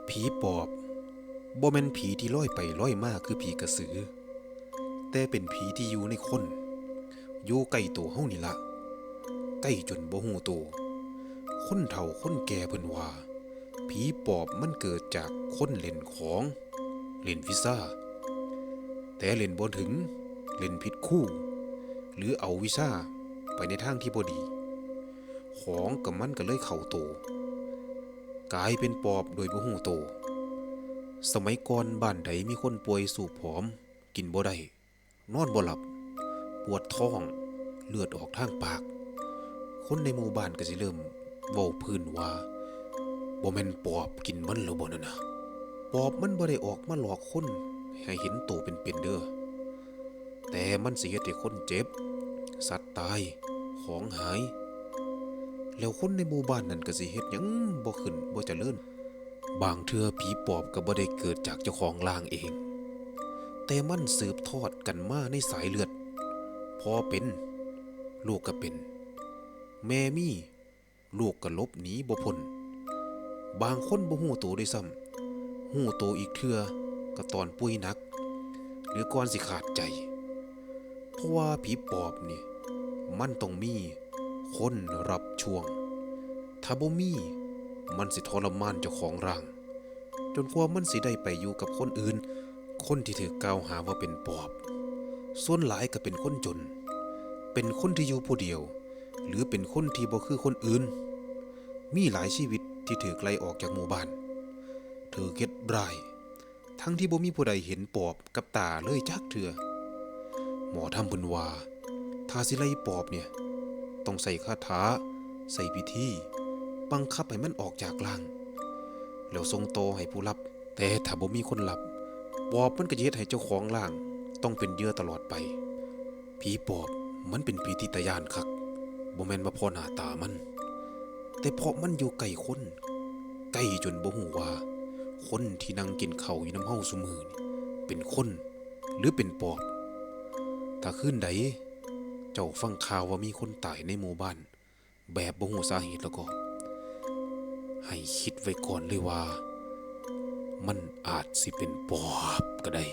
ผีปอบบ่แม่นผีที่ลอยไปลอยมาคือผีกระสือแต่เป็นผีที่อยู่ในคนอยู่ใกล้ตัวเฮานี่ละใกล้จนบ่ฮู้ตัวคนเฒ่าคนแก่เพิ่นว่าผีปอบมันเกิดจากคนเล่นของเล่นวิซ่าแต่เล่นบ่ถึงเล่นผิดคู่หรือเอาวิซ่าไปในทางที่บ่ดีของกับมันก็เลยเข้าตัวกลายเป็นปอบโดยบ่ฮู้ตัวสมัยก่อนบ้านใดมีคนป่วยสูบผอมกินบ่ได้นอนบ่หลับปวดท้องเลือดออกทางปากคนในหมู่บ้านก็สิเริ่มเว้าพื้นว่าบ่แม่นปอบกินมันแล้วบ่นั่นน่ะปอบมันบ่ได้ออกมาหลอกคนให้เห็นโตเป็นๆเด้อแต่มันสิเฮ็ดให้คนเจ็บสัตว์ตายของหายแล้วคนในหมู่บ้านนั้นก็สิเฮ็ดหยังบ่ขึ้นบ่เจริญบางเทื่อผีปอบก็บ่ได้เกิดจากเจ้าของร่างเองแต่มันสืบทอดกันมาในสายเลือดพ่อเป็นลูกก็เป็นแม่มีลูกก็หลบหนีบ่พ้นบางคนบ่ฮู้ตัวด้วยซ้ำฮู้ตัวอีกเทื่อก็ตอนป่วยหนักหรือก่อนสิขาดใจเพราะว่าผีปอบนี่มันต้องมีคนรับช่วงถ้าบ่มีมันสิทรมานเจ้าของร่างจนกว่ามันสิได้ไปอยู่กับคนอื่นคนที่ถูกกล่าวหาว่าเป็นปอบส่วนหลายก็เป็นคนจนเป็นคนที่อยู่ผู้เดียวหรือเป็นคนที่บ่คือคนอื่นมีหลายชีวิตที่ถูกไล่ออกจากหมู่บ้านถูกเฮ็ดร้ายทั้งที่บ่มีผู้ใดเห็นปอบกับตาเลยจักเทื่อหมอทำเพิ่นว่าถ้าสิไล่ปอบเนี่ยต้องใส่คาถาใส่พิธีบังคับให้มันออกจากร่างแล้วส่งต่อให้ผู้รับแต่ถ้าบ่มีคนรับปอบมันก็จะเฮ็ดให้เจ้าของร่างต้องเป็นเหยื่อตลอดไปผีปอบมันเป็นผีที่ตาย้านคักบ่แม่นว่าเพราะหน้าตามันแต่เพราะมันอยู่ใกล้คนใกล้จนบ่ฮู้ว่าคนที่นั่งกินข้าวอยู่นำเฮาซุมื้อนี่เป็นคนหรือเป็นปอบถ้าคืนใดเจ้าฟังข่าวว่ามีคนตายในหมู่บ้านแบบบ่ฮู้สาเหตุแล้วก็ให้คิดไว้ก่อนเลยว่ามันอาจสิเป็นปอบก็ได้